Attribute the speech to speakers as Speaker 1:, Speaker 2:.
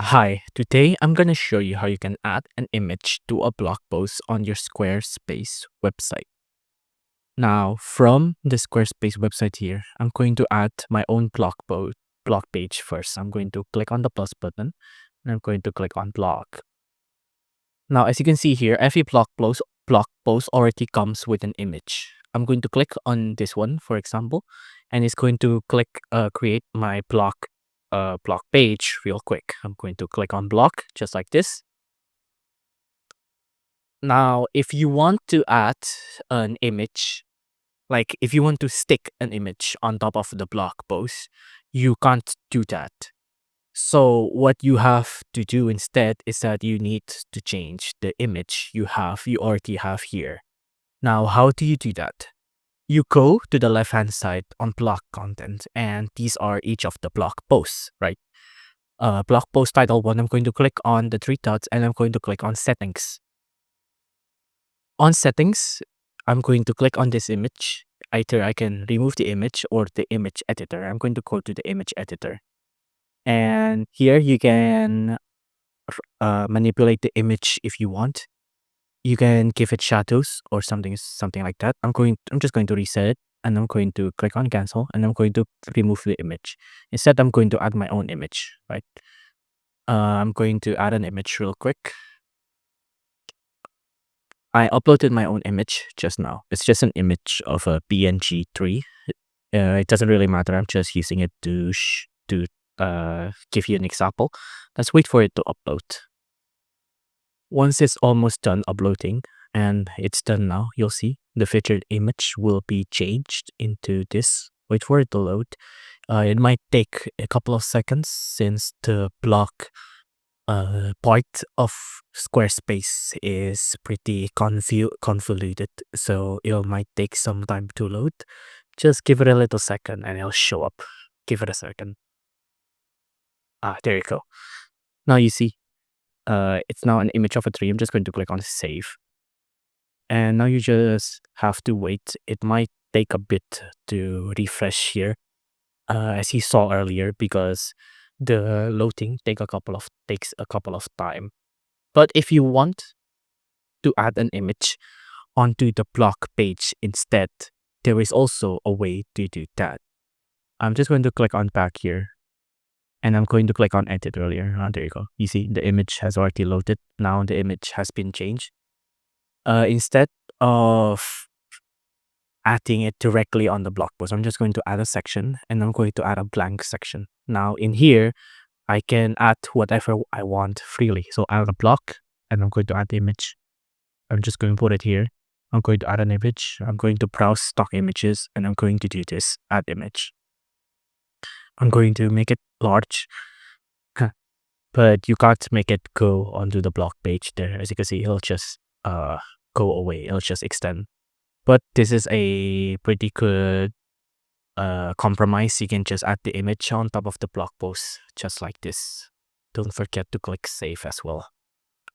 Speaker 1: Hi, today I'm going to show you how you can add an image to a blog post on your Squarespace website. Now, from the Squarespace website here, I'm going to add my own blog page first. I'm going to click on the plus button and I'm going to click on blog. Now, as you can see here, every blog post already comes with an image. I'm going to click on this one, for example, and it's going to create my blog page real quick. I'm going to click on blog just like this. Now, if you want to add an image, like if you want to stick an image on top of the blog post, you can't do that. So what you have to do instead is that you need to change the image you already have here. Now, how do you do that? You go to the left-hand side on blog content, and these are each of the blog posts, right? Blog post title 1, I'm going to click on the three dots and I'm going to click on settings. On settings, I'm going to click on this image. Either I can remove the image or the image editor. I'm going to go to the image editor. And here you can manipulate the image if you want. You can give it shadows or something like that. I'm just going to reset it and I'm going to click on cancel and I'm going to remove the image. Instead, I'm going to add my own image, right? I'm going to add an image real quick. I uploaded my own image just now. It's just an image of a PNG 3. It doesn't really matter. I'm just using it to give you an example. Let's wait for it to upload. Once it's almost done uploading, and it's done now, you'll see the featured image will be changed into this. Wait for it to load. It might take a couple of seconds since the block part of Squarespace is pretty convoluted, so it might take some time to load. Just give it a little second and it'll show up. Give it a second. There you go. Now you see, it's now an image of a tree. I'm just going to click on save. And now you just have to wait. It might take a bit to refresh here, as you saw earlier, because the loading takes a couple of time. But if you want to add an image onto the blog page instead, there is also a way to do that. I'm just going to click on back here and I'm going to click on edit earlier. There you go. You see the image has already loaded. Now the image has been changed. Instead of adding it directly on the blog post, I'm just going to add a section and I'm going to add a blank section. Now in here, I can add whatever I want freely. So add a block and I'm going to add the image. I'm just going to put it here. I'm going to add an image. I'm going to browse stock images and I'm going to do this, add image. I'm going to make it large, but you can't make it go onto the blog page there. As you can see, it'll just go away. It'll just extend. But this is a pretty good compromise. You can just add the image on top of the blog post just like this. Don't forget to click save as well.